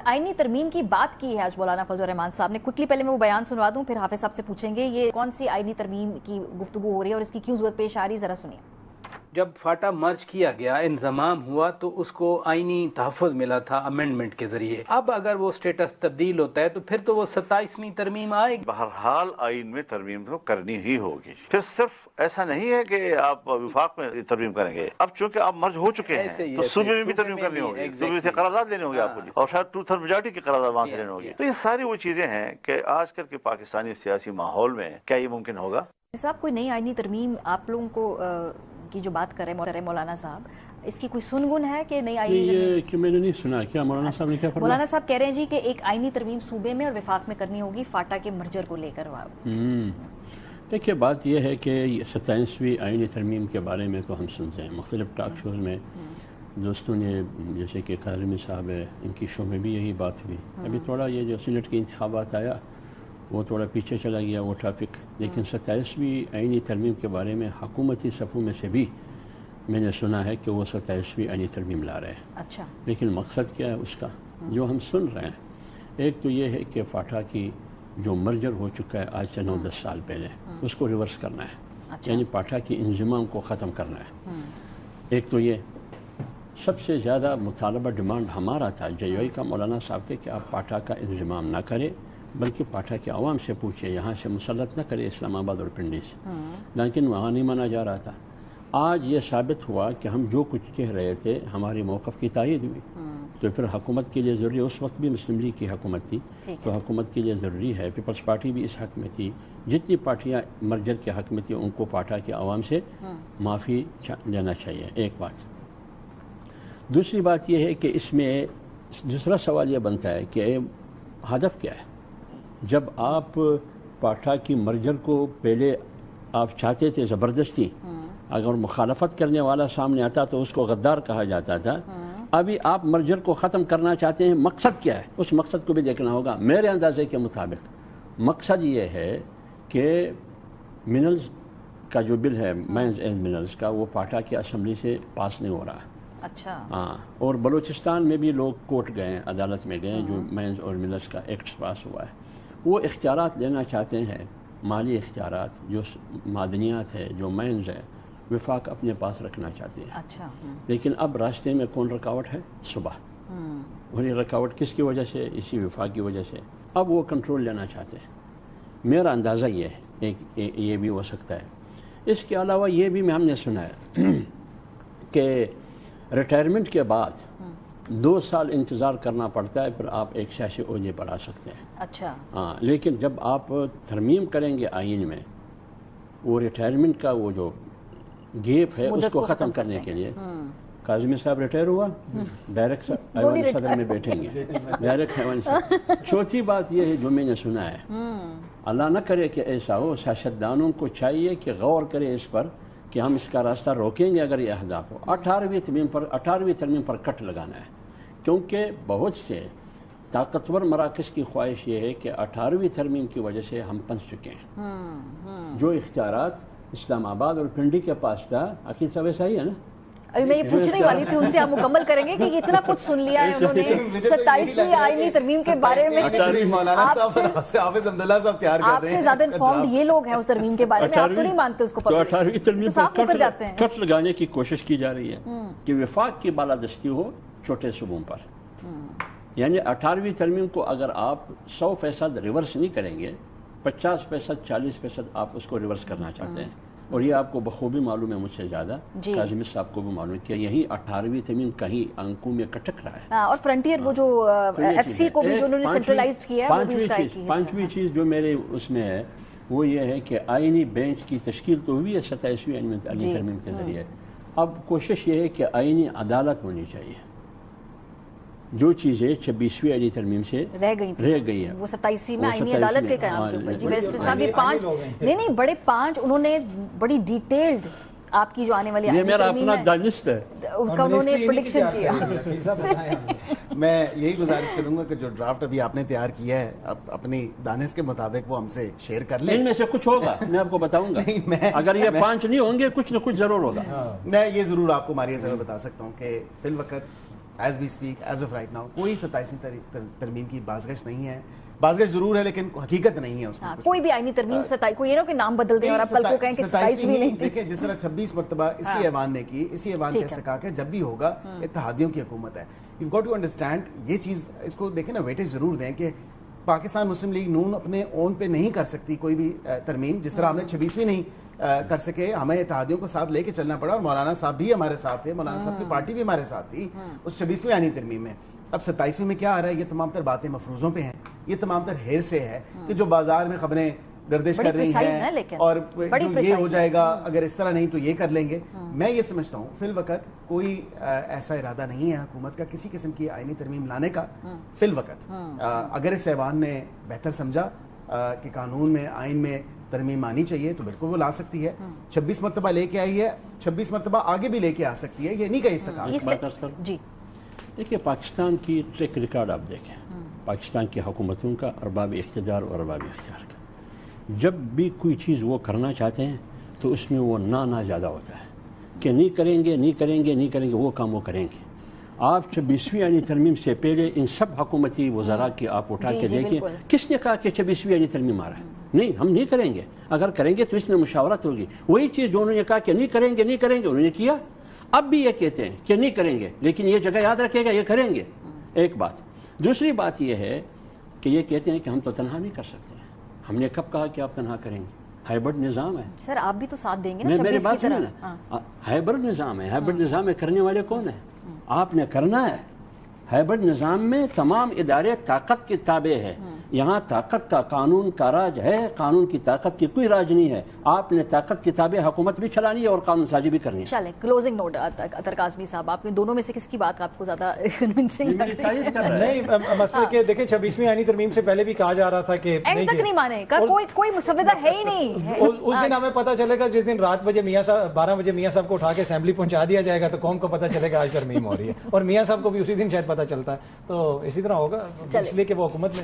आईनी तरमीम की बात की है आज मौलाना फजल रहमान साहब ने। क्विकली पहले मैं वो बयान सुनवा दूं, फिर हाफिज साहब से पूछेंगे ये कौन सी आईनी तरमीम की गुफ्तगू हो रही है और इसकी क्यों जरूरत पेश आ रही है, जरा सुनिए। जब फाटा मर्ज किया गया, इंजमाम हुआ, तो उसको आईनी तहफ़्फ़ुज़ मिला था अमेंडमेंट के जरिए। अब अगर वो स्टेटस तब्दील होता है तो फिर तो वो 27वीं तरमीम आएगी। बहरहाल आइन में तरमीम तो करनी ही होगी। फिर सिर्फ ऐसा नहीं है कि आप विफाक में तरमीम करेंगे, अब चूंकि आप मर्ज हो चुके हैं तो सूबे में भी तरमीम करनी होगी, सूबे से करारदाद देनी होगी आपको, और शायद 2/3 मेजॉरिटी की करारदाद वहां से लेनी होगी। तो ये सारी वो चीजें हैं कि आजकल के पाकिस्तानी सियासी माहौल में क्या ये मुमकिन होगा? साहब कोई नई आईनी तरमीम आप लोगों को की जो बात कर रहे हैं मौलाना साहब, इसकी कोई सुनगुन है कि नई आईनी? ये कि मैंने नहीं सुना। क्या मौलाना साहब ने क्या फरमाया? मौलाना साहब कह रहे हैं जी कि एक आईनी तरमीम सूबे में और विफाक में करनी होगी फाटा के मर्जर को लेकर। देखिए, बात यह है कि 27वीं आईनी तरमीम के बारे में तो हम सुनते हैं मुख्तलिफ टॉक शोज़ में, दोस्तों ने, जैसे कि काज़मी साहब है, इनकी शो में भी यही बात हुई। अभी थोड़ा ये जो सीनेट के इंतखाबात आया वो थोड़ा पीछे चला गया वो टॉपिक, लेकिन 27वीं आईनी तरमीम के बारे में हुकूमती सफ़ों में से भी मैंने सुना है कि वो 27वीं आईनी तरमीम ला रहे हैं। अच्छा, लेकिन मकसद क्या है उसका जो हम सुन रहे हैं? एक तो ये है कि फाटा की जो मर्जर हो चुका है आज से 9-10 साल पहले, उसको रिवर्स करना है। अच्छा। यानी फाटा की इंजमाम को ख़त्म करना है। एक तो ये सबसे ज़्यादा मुतालबा डिमांड हमारा था JUI का, मौलाना साहब के, कि आप फाटा का इंजमाम ना करें, बल्कि फाटा के आवाम से पूछे, यहाँ से मुसल्लत न करे इस्लामाबाद और पिंडी से। लेकिन वहाँ नहीं माना जा रहा था। आज ये साबित हुआ कि हम जो कुछ कह रहे थे हमारी मौक़िफ़ की तायीद हुई। तो फिर हुकूमत के लिए ज़रूरी, उस वक्त भी मुस्लिम लीग की हुकूमत थी, तो हुकूमत के लिए ज़रूरी है, पीपल्स पार्टी भी इस हक़ में थी, जितनी पार्टियाँ मर्जर के हक़ में थी उनको फाटा के आवाम से माफ़ी लेना चाहिए। एक बात। दूसरी बात यह है कि इसमें दूसरा सवाल यह बनता है कि हदफ क्या है? जब आप फाटा की मर्जर को पहले आप चाहते थे ज़बरदस्ती, अगर मुखालफत करने वाला सामने आता तो उसको गद्दार कहा जाता था। अभी आप मर्जर को ख़त्म करना चाहते हैं, मकसद क्या है? उस मकसद को भी देखना होगा। मेरे अंदाजे के मुताबिक मकसद ये है कि मिनरल्स का जो बिल है, माइंस एंड मिनरल्स का, वो फाटा की असम्बली से पास नहीं हो रहा। अच्छा। हाँ, और बलूचिस्तान में भी लोग कोर्ट गए, अदालत में गए, जो माइंस और मिनरल्स का एक्ट पास हुआ है, वो इख्तियारात लेना चाहते हैं, माली इख्तियारात, जो मादनियात है, जो माइंस है, विफाक अपने पास रखना चाहते हैं। अच्छा। लेकिन अब रास्ते में कौन रुकावट है? सुबह। और ये रुकावट किसकी वजह से? इसी विफाक की वजह से। अब वो कंट्रोल लेना चाहते हैं। मेरा अंदाज़ा ये है, ये भी हो सकता है। इसके अलावा ये भी हमने सुना है कि रिटायरमेंट के बाद 2 साल इंतज़ार करना पड़ता है, फिर आप एक सियासी ओहदे पर आ सकते हैं। अच्छा। हाँ, लेकिन जब आप तरमीम करेंगे आइन में, वो रिटायरमेंट का वो जो गैप है उसको ख़त्म करने के लिए, काज़मी साहब रिटायर हुआ, डायरेक्ट ऐवान सदर में बैठेंगे, डायरेक्ट ऐवान सदर। चौथी बात यह है जो मैंने सुना है, अल्लाह न करे कि ऐसा हो, सियासतदानों को चाहिए कि गौर करे इस पर कि हम इसका रास्ता रोकेंगे अगर ये अहदाफ हो। 18वीं तरमीम पर कट लगाना है, क्योंकि बहुत से ताकतवर मराकज़ की ख्वाहिश ये है कि 18वीं तरमीम की वजह से हम फंस चुके हैं। जो इख्तियारात इस्लामाबाद और पिंडी के पास था, आखिर सब ऐसा ही है ना। अभी मैं ये पूछने वाली थी उनसे, आप मुकम्मल करेंगे कि इतना कुछ सुन लिया है उन्होंने 27वीं आईनी तरमीम के बारे में। आपसे ज्यादा इन्फॉर्म्ड ये लोग हैं उस तरमीम के बारे में, आप तो नहीं मानते उसको? 18वीं तरमीम पर कट लगाने की कोशिश की जा रही है कि विफाक की बालादस्ती हो छोटे सूबों पर। यानी 18वीं तरमीम को अगर आप 100% रिवर्स नहीं करेंगे, 50%, 40% आप उसको रिवर्स करना चाहते हैं। और ये आपको बखूबी मालूम है मुझसे ज़्यादा, काज़मी साहब को भी मालूम है कि यही 18वीं तरमीम कहीं आंखों में कटक रहा है। और फ्रंटियर वो जो FC को भी जो उन्होंने सेंट्रलाइज्ड किया है, पांचवी चीज़ जो मेरे उसमें है वो ये है कि आईनी बेंच की तश्कील तो हुई है 27वीं आईनी तरमीम के ज़रिए। अब कोशिश ये है कि आईनी अदालत होनी चाहिए। जो चीज़ें 26वीं आईनी तरमीम से रह गई है, वो 27वीं में आईनी अदालत के कयाम के ऊपर। जी बैरिस्टर साहब, ये 5 नहीं बड़े 5 उन्होंने बड़ी डिटेल्ड आपकी जो आने वाली ये मेरा अपना दानिश है, उनका उन्होंने प्रेडिक्शन किया। मैं यही गुजारिश करूंगा कि जो ड्राफ्ट अभी आपने तैयार किया है, अपनी दानिश के मुताबिक वो हमसे शेयर कर लें। इनमें से कुछ होगा, मैं आपको बताऊंगा। अगर ये 5 नहीं होंगे, कुछ न कुछ जरूर होगा। मैं ये जरूर आपको मारिया साहब बता सकता हूँ कि फिल वक्त as we speak as of right now کوئی 27ویں ترمیم کی بازگشت نہیں ہے. بازگشت ضرور ہے لیکن حقیقت نہیں ہے اس میں. کوئی بھی آئینی ترمیم کوئی یہ نہ کہ نام بدل دیں اور اب کل کو کہیں کہ 27ویں نہیں. دیکھیں جس طرح 26 مرتبہ اسی ایوان نے کی, اسی ایوان کا استحقاق ہے, جب بھی ہوگا اتحادیوں کی حکومت ہے. یو گاٹ ٹو انڈرسٹینڈ یہ چیز, اس کو دیکھیں نا ویٹیج ضرور دیں کہ پاکستان مسلم لیگ نون اپنے اون پہ نہیں کر سکتی کوئی بھی ترمیم, جس طرح ہم نے 26ویں نہیں کر سکے, ہمیں اتحادیوں کو ساتھ لے کے چلنا پڑا, اور مولانا صاحب بھی ہمارے ساتھ تھے, مولانا صاحب کی پارٹی بھی ہمارے ساتھ تھی اس 26ویں آئینی ترمیم میں. اب 27ویں میں کیا آ رہا ہے, یہ تمام تر باتیں مفروضوں پہ ہیں, یہ تمام تر ہیر سے ہے کہ جو بازار میں خبریں گردش کر رہی ہیں اور جو یہ ہو جائے گا اگر اس طرح نہیں تو یہ کر لیں گے. میں یہ سمجھتا ہوں فی الوقت کوئی ایسا ارادہ نہیں ہے حکومت کا کسی قسم کی آئینی ترمیم لانے کا فی الوقت. اگر اس ایوان نے بہتر سمجھا کہ قانون میں آئین میں ترمیم آنی چاہیے تو بالکل وہ لا سکتی ہے. 26 مرتبہ لے کے آئی ہے, 26 مرتبہ آگے بھی لے کے آ سکتی ہے, یہ نہیں کہ استحقاق. جی دیکھیے پاکستان کی ٹریک ریکارڈ آپ دیکھیں, پاکستان کی حکومتوں کا, ارباب اقتدار اور ارباب اختیار کا, جب بھی کوئی چیز وہ کرنا چاہتے ہیں تو اس میں وہ نہ زیادہ ہوتا ہے کہ نہیں کریں گے نہیں کریں گے نہیں کریں گے, وہ کام وہ کریں گے. آپ 26ویں آئینی ترمیم سے پہلے ان سب حکومتی وزراء کی آپ اٹھا کے دیکھیں, کس نے کہا کہ 26ویں آئینی ترمیم آ رہا ہے؟ نہیں, ہم نہیں کریں گے. اگر کریں گے تو اس میں مشاورت ہوگی. وہی چیز جو انہوں نے کہا کہ نہیں کریں گے نہیں کریں گے, انہوں نے کیا. اب بھی یہ کہتے ہیں کہ نہیں کریں گے, لیکن یہ جگہ یاد رکھے گا یہ کریں گے. ایک بات. دوسری بات یہ ہے کہ یہ کہتے ہیں کہ ہم تو تنہا نہیں کر سکتے. ہم نے کب کہا کہ آپ تنہا کریں گے؟ ہائبرڈ نظام ہے سر, آپ بھی تو ساتھ دیں گے نا. میری بات سنیں نا, ہائبرڈ نظام ہے. ہائبرڈ نظام میں کرنے والے کون ہیں؟ آپ نے کرنا ہے. ہائبرڈ نظام میں تمام ادارے طاقت کے تابع ہے. یہاں طاقت کا قانون کا راج ہے, قانون کی طاقت کی کوئی راج نہیں ہے. آپ نے طاقت کی تابع حکومت بھی چلانی ہے اور قانون سازی بھی کرنی ہے. چلیں کلوزنگ نوٹ اطہر کاظمی صاحب, آپ نے دونوں میں سے کس کی بات آپ کو زیادہ کنونسنگ لگ رہی ہے؟ نہیں, مسئلہ کہ دیکھیں 26ویں آئینی ترمیم سے پہلے بھی کہا جا رہا تھا کہ اینڈ تک نہیں مانے کا, کوئی مسودہ ہے ہی نہیں. اس دن ہمیں پتہ چلے گا جس دن رات 12 بجے میاں صاحب کو اٹھا کے اسمبلی پہنچا دیا جائے گا تو قوم کو پتہ چلے گا آج ترمیم ہو رہی ہے, اور میاں صاحب کو بھی اسی دن شاید پتہ چلتا ہے. تو اسی طرح ہوگا, اس لیے کہ وہ حکومت میں